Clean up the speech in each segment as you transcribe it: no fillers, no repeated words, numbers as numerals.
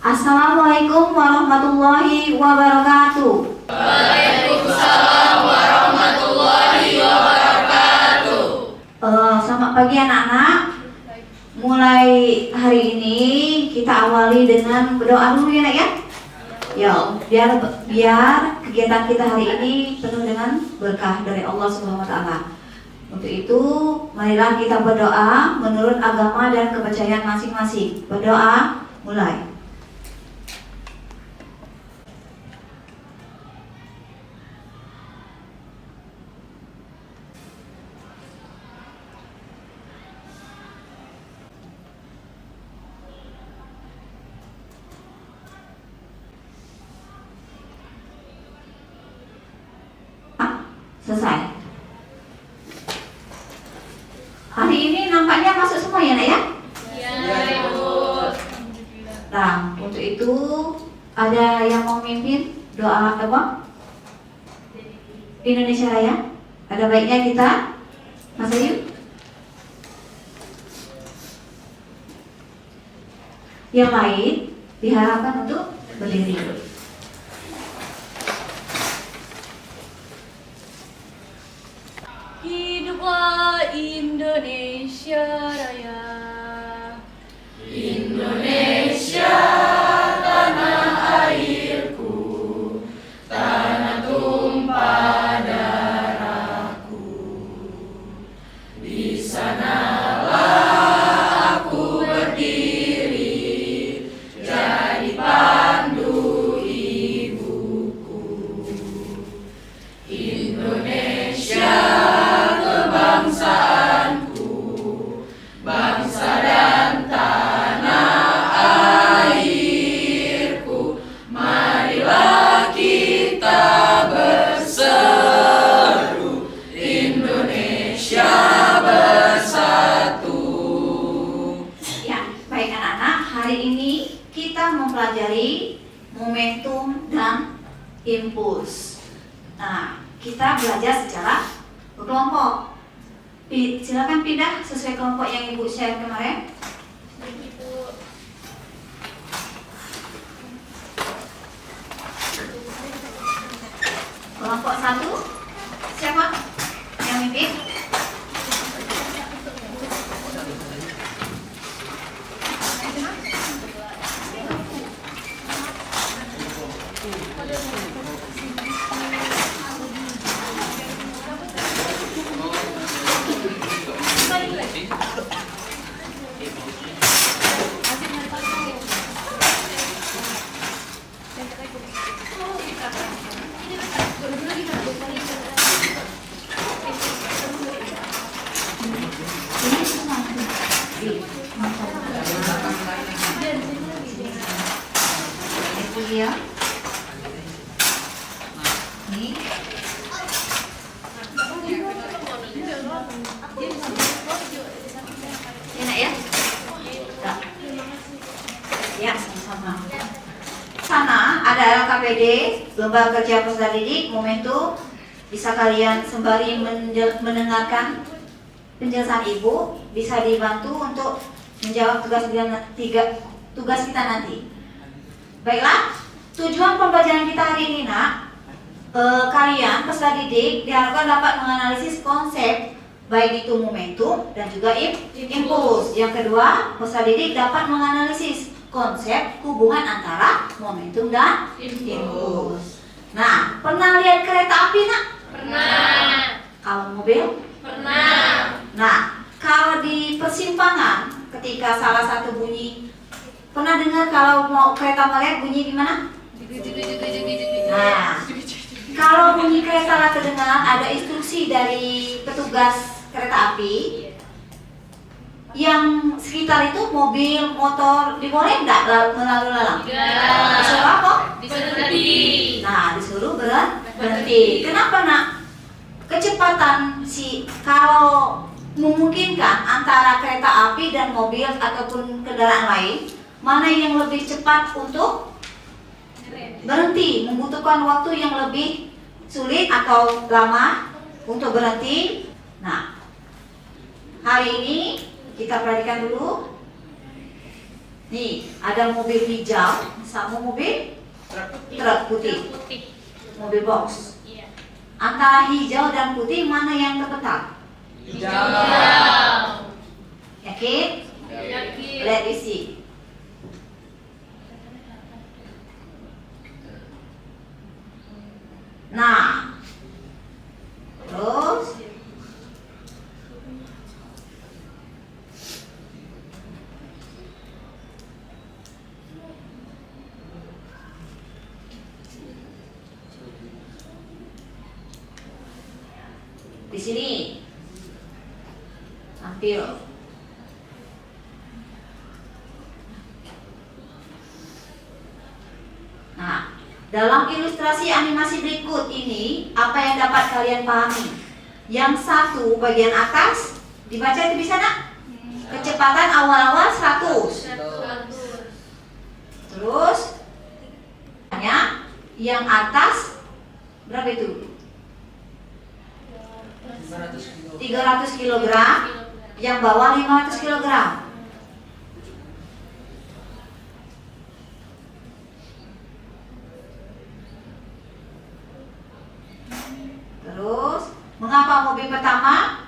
Assalamualaikum warahmatullahi wabarakatuh. Waalaikumsalam warahmatullahi wabarakatuh. Selamat pagi anak-anak. Mulai hari ini kita awali dengan berdoa dulu ya nak ya. Ya, biar kegiatan kita hari ini penuh dengan berkah dari Allah Subhanahu wa taala. Untuk itu, marilah kita berdoa menurut agama dan kepercayaan masing-masing. Berdoa, mulai. Selesai. Hari ini nampaknya masuk semua ya nak ya? Ya, Ibu. Nah, untuk itu ada yang mau mimpin doa apa? Indonesia Raya. Ada baiknya kita, Mas Ayu. Yang lain diharapkan untuk berdiri. Hiduplah Indonesia Raya. Indonesia, tanah airku, tanah tumpah darahku. Di sanalah aku berdiri, jadi pandu ibuku. Indonesia, kebangsaanku, bangsa dan tanah airku. Marilah kita berseru, Indonesia bersatu. Ya, baik anak-anak, hari ini kita mempelajari momentum dan impuls. Nah, kita belajar secara berkelompok. Silakan pindah sesuai kelompok yang Ibu share kemarin. Kelompok 1, siapa yang mimpin? Itu dia. Ini. Enak ya? Tak. Ya, sama-sama. Sana ada LKPD, Lembaga Kerja Peserta Didik, momentum. Bisa kalian sembari mendengarkan penjelasan Ibu, bisa dibantu untuk menjawab tugas kita nanti. Baiklah, tujuan pembelajaran kita hari ini nak, kalian peserta didik diharapkan dapat menganalisis konsep baik itu momentum dan juga impuls. Yang kedua, peserta didik dapat menganalisis konsep hubungan antara momentum dan impuls. Nah, pernah lihat kereta api nak? Pernah. Kalau mobil? Pernah. Nah, kalau di persimpangan ketika salah satu bunyi, pernah dengar kalau mau kereta melewat bunyi gimana? Nah, kalau bunyi kereta nggak terdengar, ada instruksi dari petugas kereta api yang sekitar itu mobil, motor, diboleh nggak melalui lalang? Tidak. Disuruh apa? Disuruh berhenti. Nah, disuruh berhenti. Kenapa nak? Kecepatan kalau memungkinkan antara kereta api dan mobil ataupun kendaraan lain, mana yang lebih cepat untuk berhenti, membutuhkan waktu yang lebih sulit atau lama untuk berhenti. Nah, hari ini kita perhatikan dulu Nih, ada mobil hijau sama mobil truk putih. Mobil box. Iya. Antara hijau dan putih mana yang terpental? Hijau. Yakin? Yakin. Let me see. Nah, terus di sini tampil. Nah, dalam ilustrasi animasi berikut ini, apa yang dapat kalian pahami? Yang satu bagian atas dibaca itu bisa nak? Kecepatan awal-awal 100. Terus yang atas berapa itu? 300 kg. Yang bawah 500 kg. Terus, mengapa mobil pertama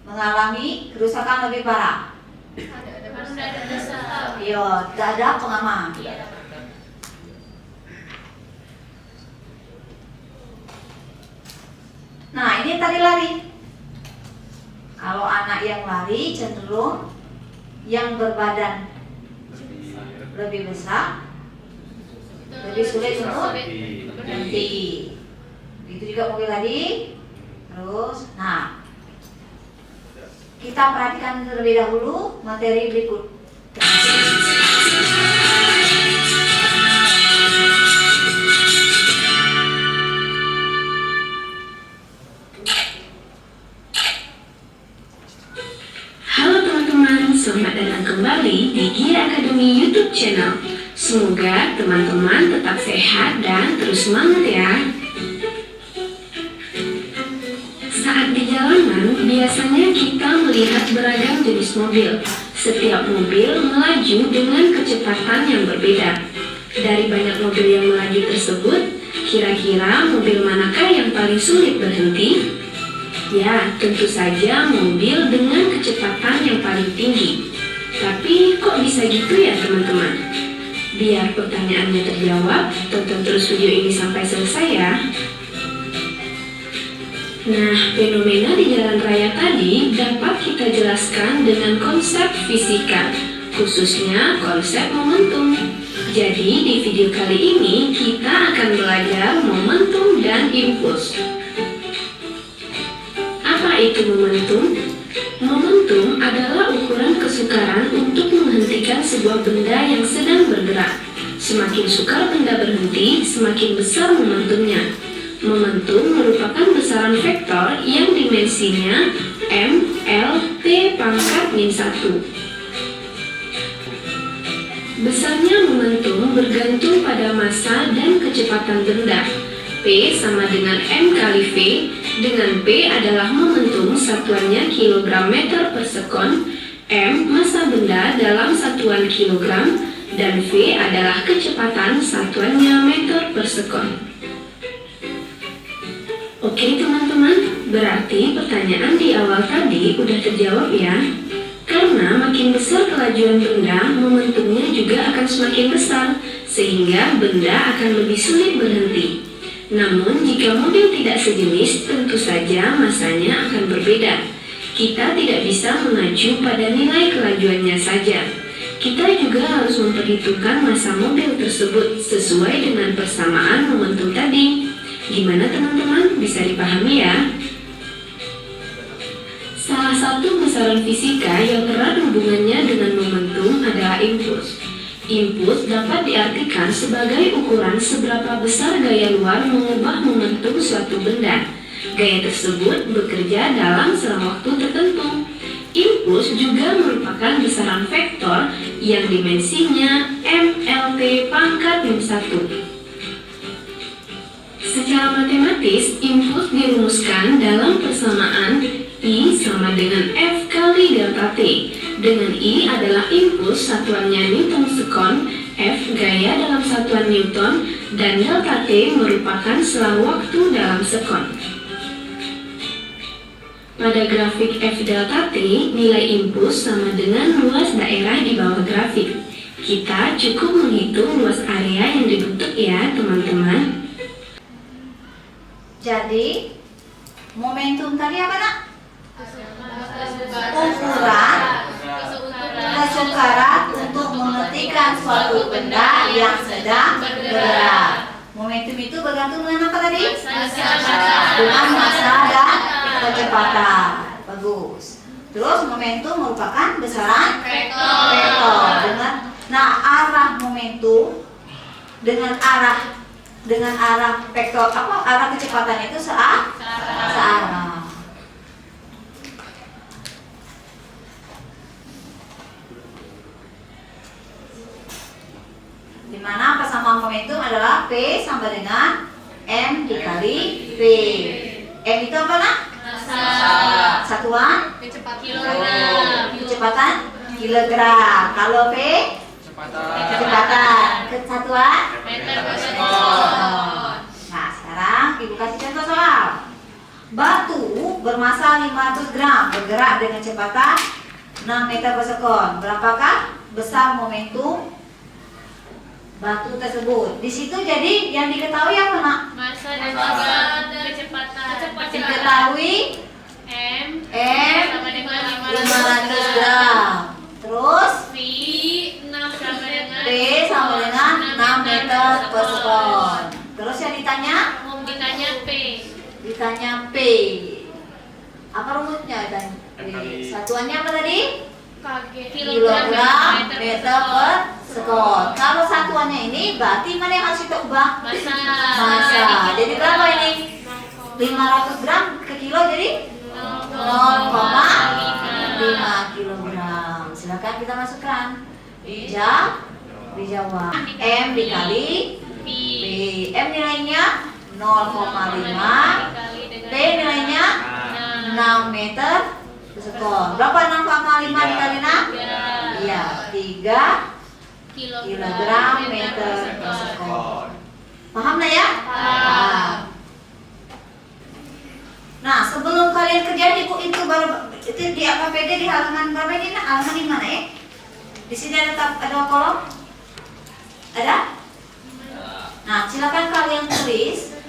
mengalami kerusakan lebih parah? Iya, tidak ada pengaman. Nah, ini tadi lari. Kalau anak yang lari cenderung yang berbadan lebih besar, lebih sulit untuk berhenti. Itu juga mobil tadi. Terus, nah, kita perhatikan terlebih dahulu materi berikut. Halo teman-teman, selamat datang kembali di Gia Academy YouTube channel. Semoga teman-teman tetap sehat dan terus semangat ya. Saat di jalanan, biasanya kita melihat beragam jenis mobil. Setiap mobil melaju dengan kecepatan yang berbeda. Dari banyak mobil yang melaju tersebut, kira-kira mobil manakah yang paling sulit berhenti? Ya, tentu saja mobil dengan kecepatan yang paling tinggi. Tapi kok bisa gitu ya teman-teman? Biar pertanyaannya terjawab, tonton terus video ini sampai selesai ya. Nah, fenomena di jalan raya tadi dapat kita jelaskan dengan konsep fisika, khususnya konsep momentum. Jadi di video kali ini kita akan belajar momentum dan impuls. Apa itu momentum? Momentum adalah ukuran kesukaran untuk menghentikan sebuah benda yang sedang bergerak. Semakin sukar benda berhenti, semakin besar momentumnya. Momentum merupakan besaran vektor yang dimensinya m, l, t pangkat min 1. Besarnya momentum bergantung pada massa dan kecepatan benda. P sama dengan m kali v, dengan P adalah momentum satuannya kilogram meter per sekon, m massa benda dalam satuan kilogram, dan v adalah kecepatan satuannya meter per sekon. Oke teman-teman, berarti pertanyaan di awal tadi udah terjawab ya. Karena makin besar kelajuan benda, momentumnya juga akan semakin besar, sehingga benda akan lebih sulit berhenti. Namun jika mobil tidak sejenis, tentu saja massanya akan berbeda. Kita tidak bisa mengacu pada nilai kelajuannya saja. Kita juga harus memperhitungkan massa mobil tersebut sesuai dengan persamaan momentum tadi. Gimana teman-teman? Bisa dipahami ya? Salah satu besaran fisika yang erat hubungannya dengan momentum adalah impuls. Impuls dapat diartikan sebagai ukuran seberapa besar gaya luar mengubah momentum suatu benda. Gaya tersebut bekerja dalam selang waktu tertentu. Impuls juga merupakan besaran vektor yang dimensinya mLT pangkat min 1. Secara matematis, impuls dirumuskan dalam persamaan I sama dengan F kali delta T, dengan I adalah impuls satuannya Newton sekon, F gaya dalam satuan Newton, dan delta T merupakan selang waktu dalam sekon. Pada grafik F delta T, nilai impuls sama dengan luas daerah di bawah grafik. Kita cukup menghitung luas area yang dibentuk ya teman-teman. Jadi momentum tadi apa nak? Ukuran kesukaran untuk menghentikan suatu benda yang sedang bergerak. Momentum itu bergantung dengan apa tadi? Dengan massa dan kecepatan. Bagus. Terus momentum merupakan besaran vektor. Nah, arah momentum dengan arah vektor arah kecepatan itu searah. Dimana persamaan momentum adalah P sama dengan M dikali V. M itu apa nak? Satuan kecepatan kilogram. Kalau V kecepatan kesatuan meter per sekon. Nah, sekarang ibu kasih contoh soal. Batu bermassa 500 gram bergerak dengan kecepatan 6 meter per sekon. Berapakah besar momentum batu tersebut? Di situ jadi yang diketahui apa nak? Massa dan kecepatan. Diketahui M sama dengan 500 gram. Terus V 6 sama dengan P sama dengan 6 meter per sekon. Terus yang ditanya P. Ditanya P. Apa rumusnya dan P? Satuannya apa tadi? Kilogram meter per sekon. Kalau satuannya ini berarti mana yang harus kita ubah? Massa. Jadi berapa ini? 500 gram ke kilo jadi 0,5 kilogram. Silakan kita masukkan. Dijawab. M dikali P. M nilainya 0,5. P nilainya 6 meter per sekon. Berapa 6,5 dikali 6? Iya, 3 kilogram meter per sekon. Paham lah ya? Paham. Nah, sebelum kalian kerjain itu baru itu di AKPD di halaman berapa ini? Halaman di mana ya? Di sini ada kolom? Ada? Nah, silakan kalian tulis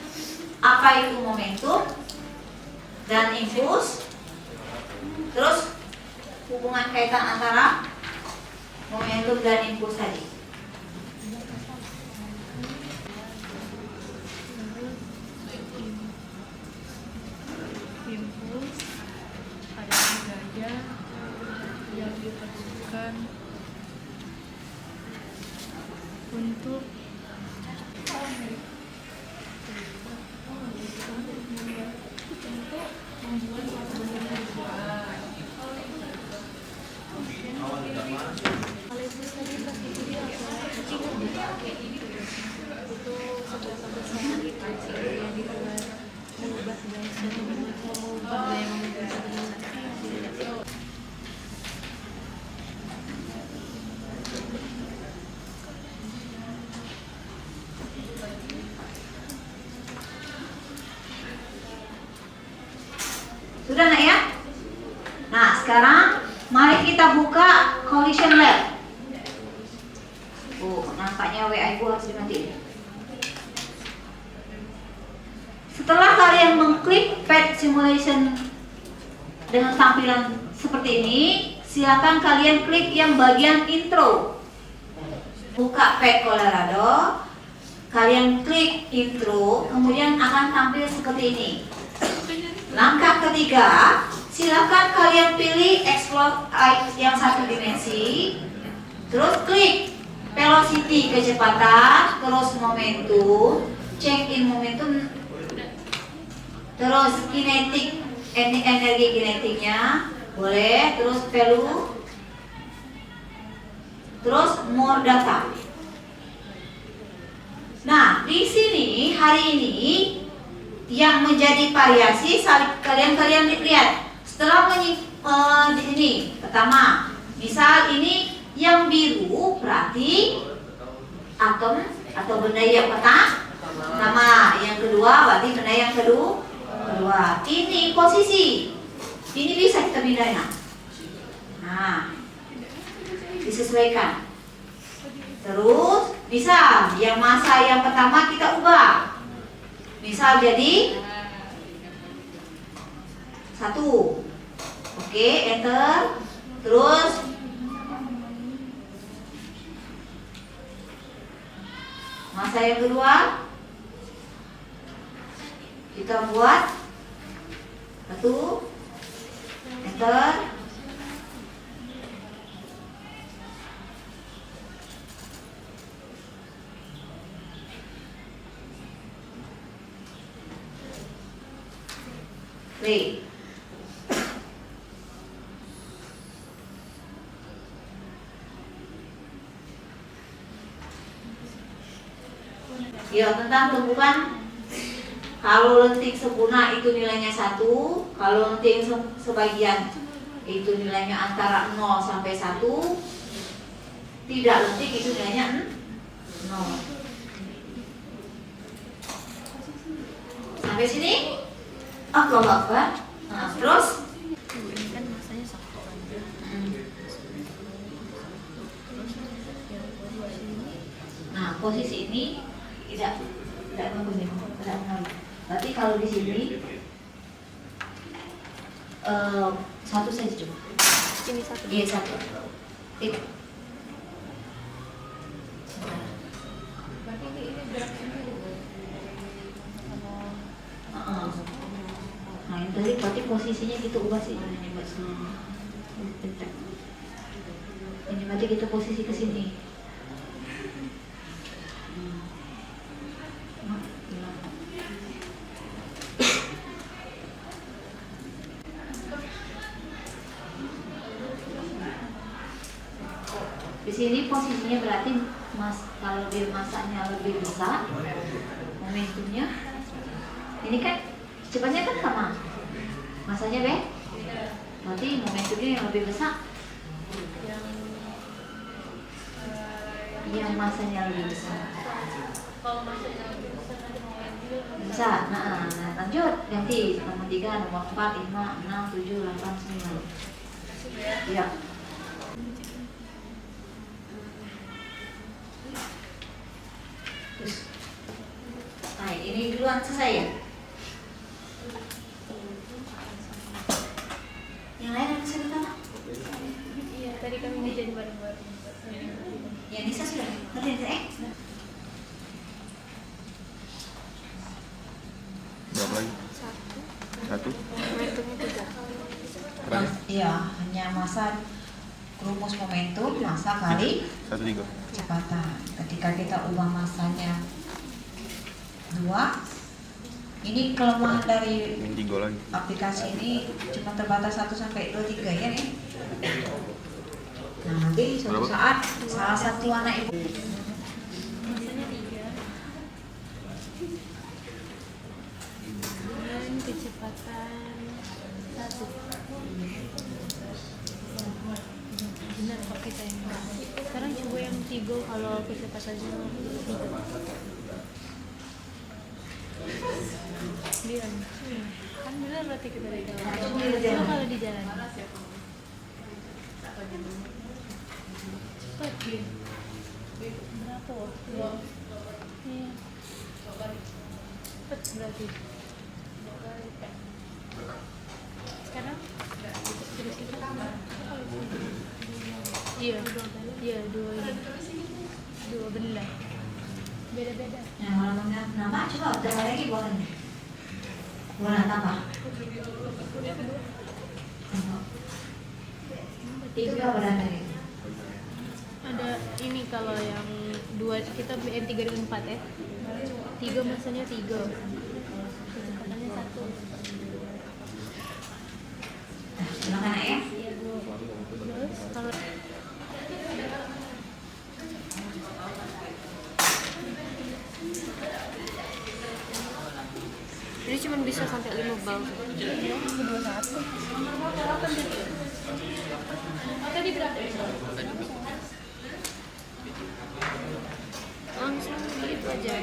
apa itu momentum dan impuls. Terus hubungan kaitan antara momentum dan impuls tadi. Impuls adalah gaya yang diperlukan untuk membuat suatu benda bergerak. Kalau impuls tadi terdiri itu seberapa besar itu yang dibuat mengubah gaya suatu benda, mengubah gaya momentum suatu benda. Sudah nak ya? Nah, sekarang mari kita buka collision lab. Oh, nampaknya WA ibu harus dimatiin. Setelah kalian mengklik pad simulation dengan tampilan seperti ini, silakan kalian klik yang bagian intro. Buka pad Colorado, kalian klik intro, kemudian akan tampil seperti ini. Langkah ketiga, silakan kalian pilih explore yang satu dimensi, terus klik velocity kecepatan, terus momentum, check in momentum, terus kinetik, energi kinetiknya boleh, terus value, terus more data. Nah, di sini hari ini yang menjadi variasi kalian lihat setelah ini pertama Misal ini yang biru berarti atom atau benda yang pertama. Yang kedua berarti benda yang kedua. Ini posisi. Ini bisa kita pindahin. Nah, disesuaikan. Terus bisa yang masa yang pertama kita ubah. Misal jadi 1. Oke, enter. Terus masa yang kedua kita buat 1, enter. Play. Ya, tentang tumbukan. Kalau lenting sempurna itu nilainya 1, kalau lenting sebagian itu nilainya antara 0 sampai 1, tidak lenting itu nilainya 0. Sampai sini? Allahu Akbar. Nah, terus? Ini kan masanya 1 kan. Nah, posisi ini tidak mengguni, tidak mengalir. Berarti kalau di sini 1 saja coba. Ini 1. Iya 1. Tidak. Berarti ini gerak sendiri. Nah, ini tadi berarti posisinya kita ubah sih. Ini berarti kita posisi ke sini. Di sini posisinya berarti kalau dia masanya lebih besar, momentumnya ini kan cepatnya kan sama masanya berarti momentumnya yang lebih besar, yang masanya lebih besar. Bisa. Nah, lanjut ganti nomor 3, nomor 4, 5, 6, 7, 8, 9. Ya. Terus. Nah, ini duluan selesai ya. Yang lain yang bisa ditanya? Iya, tadi kami ngerjain bareng-bareng. Yang Nisa sudah ngerjain Berapa lagi? 1. Momentumnya 3. Berapa? Iya, hanya masa rumus momentum, masa kali 1, 3. kecepatan. Ketika kita ubah masanya 2, ini kelemahan dari Yang 3 lagi. aplikasi ini cuma terbatas 1 sampai 2, 3 ya nih. Nah, nanti suatu Berapa? saat salah satu anak ibu Masanya 3. Dan kecepatan 1. Benar kok kita yang benar. Sekarang coba yang 3 kalau kecepatannya 3. 9. Kan benar berarti kita di jalan. Coba kalau di jalan. Cepat dia. Berapa waktu? Iya. Cepat berarti. Sekarang? Terus kita iya, iya 2 ini. 2 benda. Beda-beda. Nah, kalau nama coba tambah lagi boleh. Boleh tambah. Itu berapa dari? Ada ini kalau yang 2 kita yang 3 dengan 4 ya. 3 masanya 3. Kecepatannya 1. Nah, silakan ya. Terus kalau jadi cuma bisa sampai 5 bal. Ya, 21. Oh, tadi berapa? Langsung gitu aja.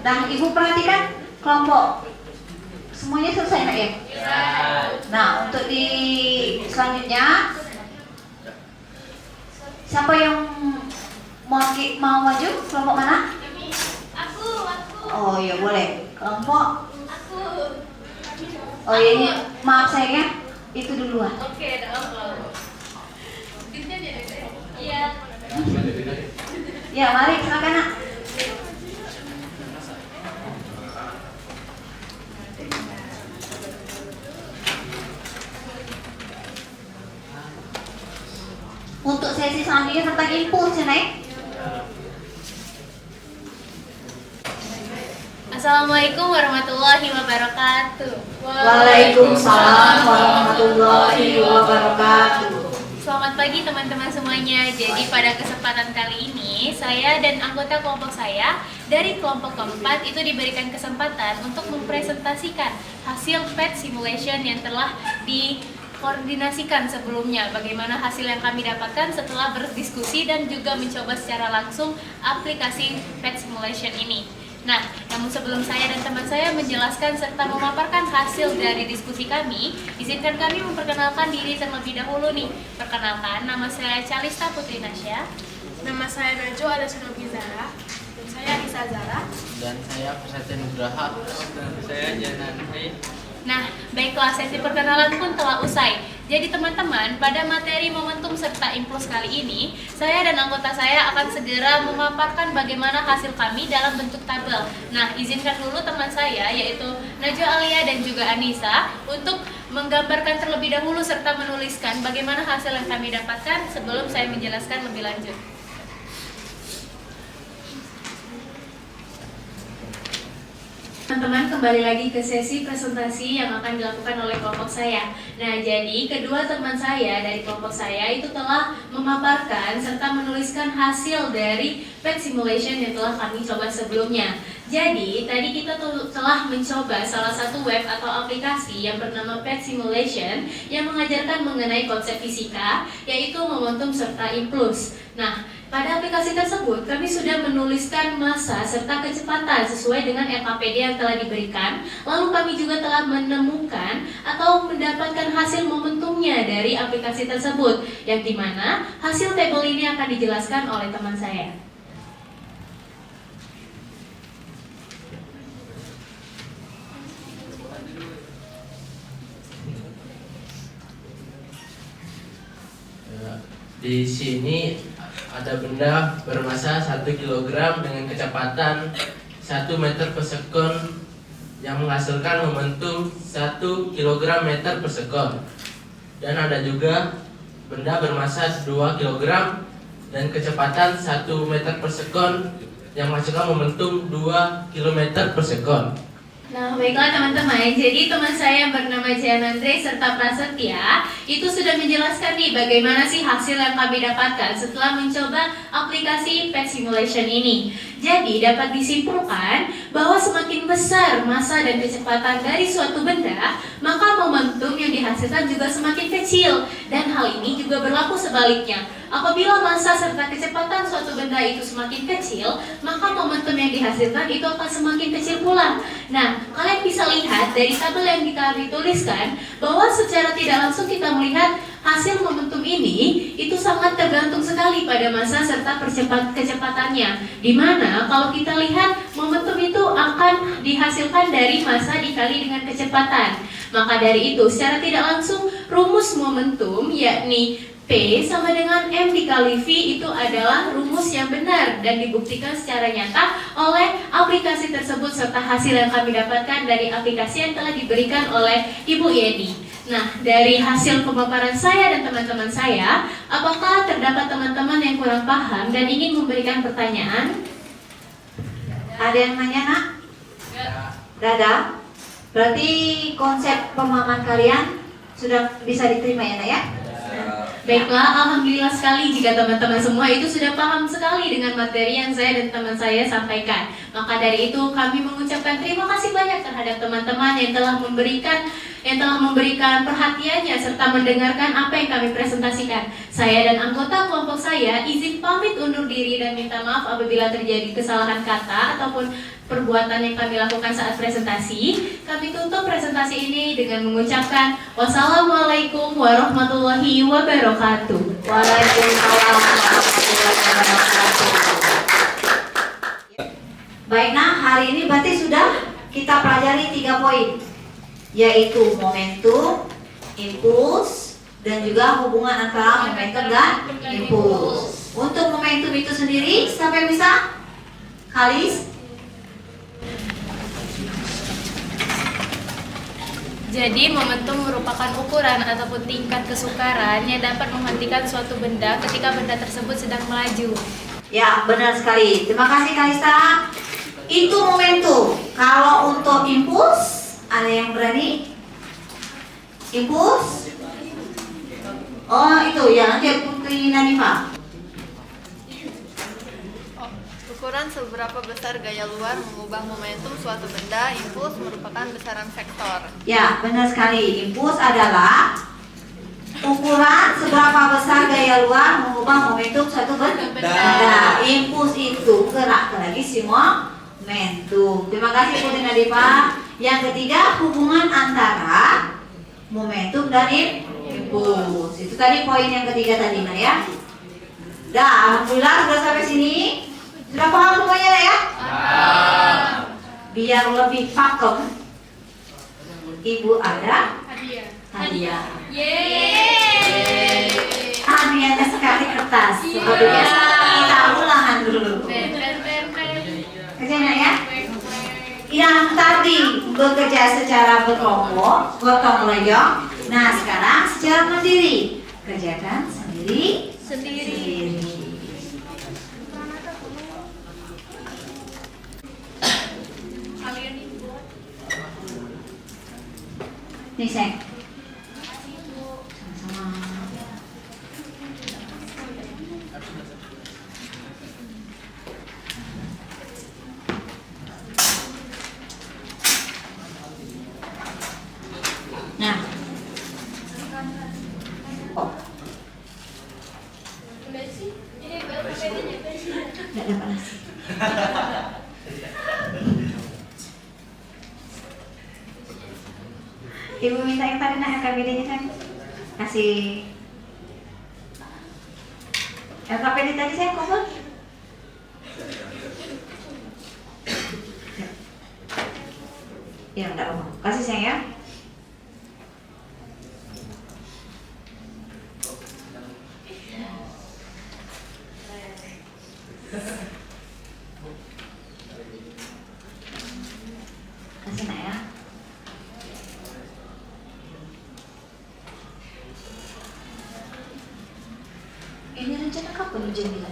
Nah, Ibu perhatikan kelompok semuanya selesai nak ya? Nah, untuk di selanjutnya siapa yang mau maju? Kelompok mana? Aku. Oh ya boleh. Kelompok. Aku. Oh ya ini maaf sayangnya itu duluan. Oke, ada apa? Iya. Ya mari silakan nak. Untuk sesi selanjutnya tentang impuls ya Nek. Assalamualaikum warahmatullahi wabarakatuh. Waalaikumsalam warahmatullahi wabarakatuh. Selamat pagi teman-teman semuanya. Jadi pada kesempatan kali ini saya dan anggota kelompok saya dari kelompok keempat itu diberikan kesempatan untuk mempresentasikan hasil PET simulation yang telah dikoordinasikan sebelumnya. Bagaimana hasil yang kami dapatkan setelah berdiskusi dan juga mencoba secara langsung aplikasi PET simulation ini. Nah, namun sebelum saya dan teman saya menjelaskan serta memaparkan hasil dari diskusi kami, izinkan kami memperkenalkan diri terlebih dahulu nih. Perkenalkan, nama saya Calista Putri Nasya. Nama saya Najo Adasunobi Zara. Dan saya Anissa Zara. Dan saya Prasetya Nugraha. Dan saya Janan. Nah, baiklah, sesi perkenalan pun telah usai. Jadi teman-teman, pada materi momentum serta impuls kali ini, saya dan anggota saya akan segera memaparkan bagaimana hasil kami dalam bentuk tabel. Nah, izinkan dulu teman saya, yaitu Najwa Alia dan juga Anissa, untuk menggambarkan terlebih dahulu serta menuliskan bagaimana hasil yang kami dapatkan sebelum saya menjelaskan lebih lanjut. Teman-teman, kembali lagi ke sesi presentasi yang akan dilakukan oleh kelompok saya. Nah, jadi kedua teman saya dari kelompok saya itu telah memaparkan serta menuliskan hasil dari PET simulation yang telah kami coba sebelumnya. Jadi, tadi kita telah mencoba salah satu web atau aplikasi yang bernama PET simulation yang mengajarkan mengenai konsep fisika, yaitu momentum serta impuls. Nah, pada aplikasi tersebut, kami sudah menuliskan massa serta kecepatan sesuai dengan RKPD yang telah diberikan. Lalu kami juga telah menemukan atau mendapatkan hasil momentumnya dari aplikasi tersebut, yang dimana hasil tabel ini akan dijelaskan oleh teman saya. Di sini ada benda bermassa 1 kg dengan kecepatan 1 meter per sekon yang menghasilkan momentum 1 kg meter per sekon. Dan ada juga benda bermassa 2 kg dan kecepatan 1 meter per sekon yang menghasilkan momentum 2 km per sekon. Nah, baiklah teman-teman, jadi teman saya yang bernama Jian Andre serta Prasetya itu sudah menjelaskan nih bagaimana sih hasil yang kami dapatkan setelah mencoba aplikasi PET simulation ini. Jadi dapat disimpulkan bahwa semakin besar massa dan kecepatan dari suatu benda, maka momentum yang dihasilkan juga semakin kecil. Dan hal ini juga berlaku sebaliknya. Apabila massa serta kecepatan suatu benda itu semakin kecil, maka momentum yang dihasilkan itu akan semakin kecil pula. Nah, kalian bisa lihat dari tabel yang kami tuliskan bahwa secara tidak langsung kita melihat hasil momentum ini itu sangat tergantung sekali pada massa serta kecepatannya. Dimana kalau kita lihat momentum itu akan dihasilkan dari massa dikali dengan kecepatan. Maka dari itu secara tidak langsung rumus momentum yakni P sama dengan M dikali V itu adalah rumus yang benar dan dibuktikan secara nyata oleh aplikasi tersebut serta hasil yang kami dapatkan dari aplikasi yang telah diberikan oleh Ibu Yeni. Nah, dari hasil pemaparan saya dan teman-teman saya, apakah terdapat teman-teman yang kurang paham dan ingin memberikan pertanyaan? Ada yang nanya nak? Gak ada? Berarti konsep pemahaman kalian sudah bisa diterima ya Nak ya? Baiklah, alhamdulillah sekali jika teman-teman semua itu sudah paham sekali dengan materi yang saya dan teman saya sampaikan. Maka dari itu kami mengucapkan terima kasih banyak terhadap teman-teman yang telah memberikan perhatiannya serta mendengarkan apa yang kami presentasikan. Saya dan anggota kelompok saya izin pamit undur diri dan minta maaf apabila terjadi kesalahan kata ataupun perbuatan yang kami lakukan saat presentasi. Kami tutup presentasi ini dengan mengucapkan wassalamualaikum warahmatullahi wabarakatuh. Waalaikumsalam warahmatullahi wabarakatuh. Baik Nak, hari ini berarti sudah kita pelajari 3 poin, yaitu momentum, impuls, dan juga hubungan antara momentum dan impuls. Untuk momentum itu sendiri, siapa yang bisa? Kalis? Jadi momentum merupakan ukuran ataupun tingkat kesukaran yang dapat menghentikan suatu benda ketika benda tersebut sedang melaju. Ya, benar sekali. Terima kasih Kalista. Itu momentum. Kalau untuk impuls, ada yang berani? Impuls? Oh, itu ya, nanti Putri Nanifa. Ukuran seberapa besar gaya luar mengubah momentum suatu benda. Impuls merupakan besaran vektor. Ya, benar sekali. Impuls adalah ukuran seberapa besar gaya luar mengubah momentum suatu benda. Impuls itu gerak lagi semua momentum. Terima kasih Putri Nadifa. Yang ketiga, hubungan antara momentum dan impuls. Itu tadi poin yang ketiga tadi, Nah ya. Dah, alhamdulillah sudah sampai sini. Sudah paham semuanya Nak ya? Biar lebih pakem, Ibu ada hadiah. Hadiahnya sekali kertas. Seperti biasa kita ulangan dulu. Kerja Nak ya? Yang tadi bekerja secara berkelompok, gotong royong. Nah sekarang secara mandiri, kerjakan sendiri. Nih Seng. Sama-sama. Nah. Oh. Nggak dapat nasi. Ibu minta yang tadi Nak LKPD-nya kan? Kasih LKPD tadi saya cover. Ya, enggak apa-apa. Kasih saya ya. Kasih Nak ya. Ini rencana kapan ujian kita?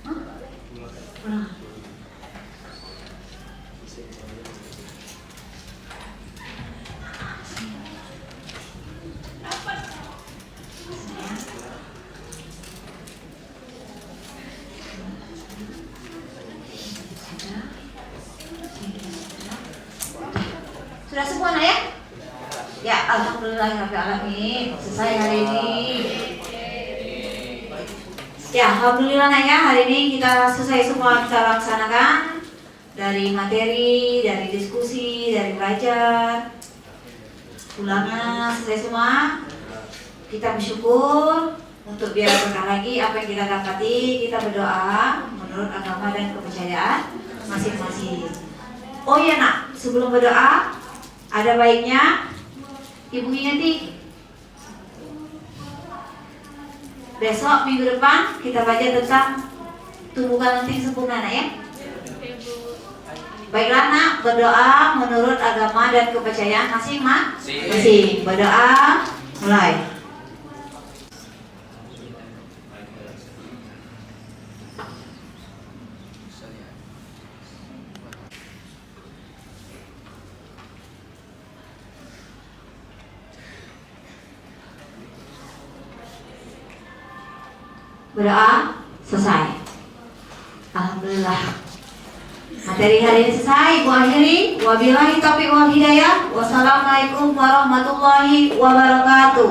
Hah? Nah. Sudah semua Nak ya? Ya, alhamdulillahirrahmanirrahim. Selesai hari ini. Ya, alhamdulillah Nak ya, hari ini kita selesai semua kita laksanakan. Dari materi, dari diskusi, dari belajar, ulangan, selesai semua. Kita bersyukur untuk biar berkah lagi apa yang kita dapati. Kita berdoa menurut agama dan kepercayaan masing-masing. Oh iya Nak, sebelum berdoa ada baiknya Ibu ingati besok minggu depan kita baca tentang tumbuhan lenting sempurna Nak ya. Baiklah Nak, berdoa menurut agama dan kepercayaan masing-masing. Berdoa mulai. Berdoa selesai. Alhamdulillah. Materi hari ini selesai. Gua akhiri. Wabillahi taufiq wal hidayah. Wassalamualaikum warahmatullahi wabarakatuh.